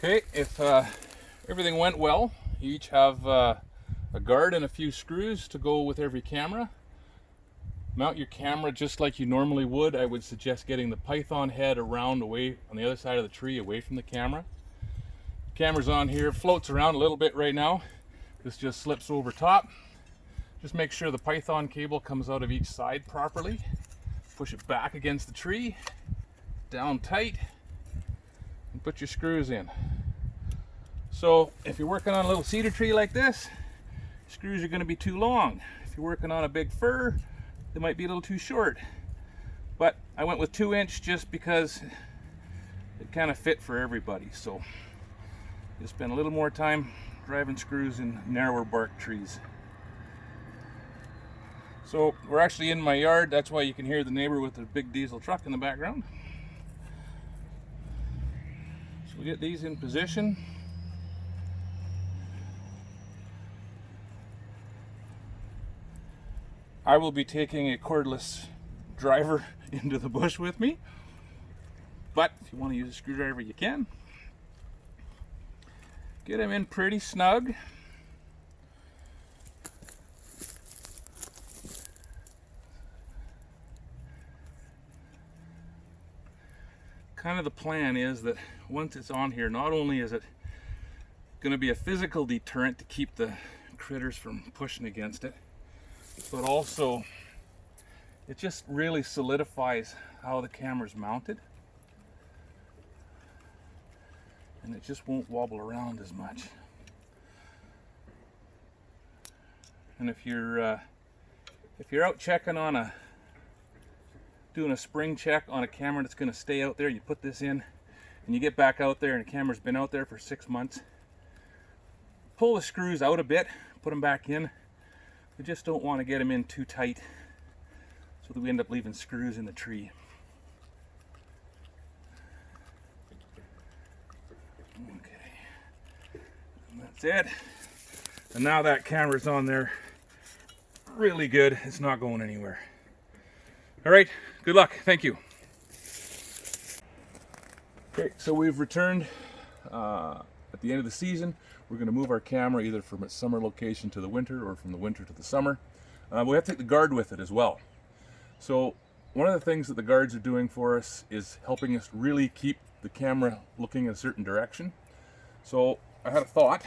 Okay, if everything went well, you each have a guard and a few screws to go with every camera. Mount your camera just like you normally would. I would suggest getting the python head around away on the other side of the tree, away from the camera. Camera's on here, floats around a little bit right now. This just slips over top. Just make sure the python cable comes out of each side properly. Push it back against the tree, down tight, and put your screws in. So if you're working on a little cedar tree like this, screws are going to be too long. If you're working on a big fir, they might be a little too short. But I went with 2-inch just because it kind of fit for everybody. So you spend a little more time driving screws in narrower bark trees. So we're actually in my yard. That's why you can hear the neighbor with the big diesel truck in the background. So we get these in position. I will be taking a cordless driver into the bush with me, but if you want to use a screwdriver, you can. Get them in pretty snug. Kind of the plan is that once it's on here, not only is it going to be a physical deterrent to keep the critters from pushing against it, but also it just really solidifies how the camera's mounted, and it just won't wobble around as much. And if you're out checking on doing a spring check on a camera that's going to stay out there, you put this in and you get back out there and the camera's been out there for 6 months, pull the screws out a bit, put them back in. We just don't want to get them in too tight so that we end up leaving screws in the tree. Okay, and that's it. And now that camera's on there really good, it's not going anywhere. All right, good luck, thank you. Okay, so we've returned at the end of the season. We're going to move our camera either from its summer location to the winter or from the winter to the summer. We have to take the guard with it as well. So one of the things that the guards are doing for us is helping us really keep the camera looking in a certain direction. So I had a thought,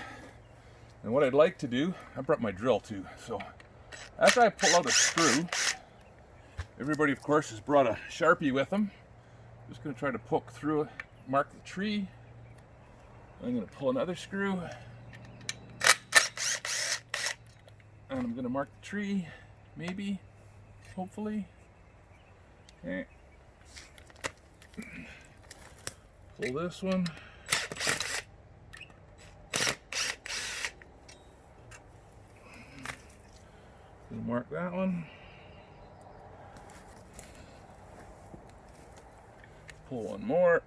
and what I'd like to do, I brought my drill too. So after I pull out a screw, everybody of course has brought a Sharpie with them. I'm just going to try to poke through it, mark the tree. I'm going to pull another screw, and I'm going to mark the tree, maybe, hopefully. Okay. Pull this one. Gonna mark that one. Pull one more.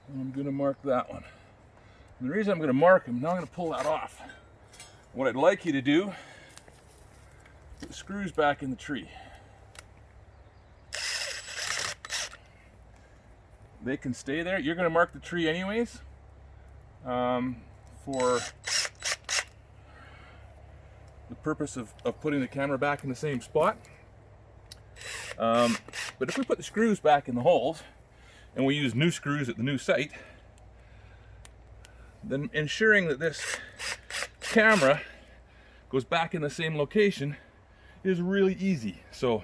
And I'm going to mark that one. And the reason I'm going to mark them, now I'm going to pull that off. What I'd like you to do, put the screws back in the tree. They can stay there. You're going to mark the tree anyways for the purpose of putting the camera back in the same spot. But if we put the screws back in the holes, and we use new screws at the new site, then ensuring that this camera goes back in the same location is really easy. So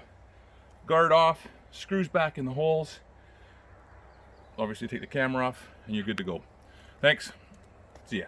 guard off, screws back in the holes, obviously take the camera off, and you're good to go. Thanks, see ya.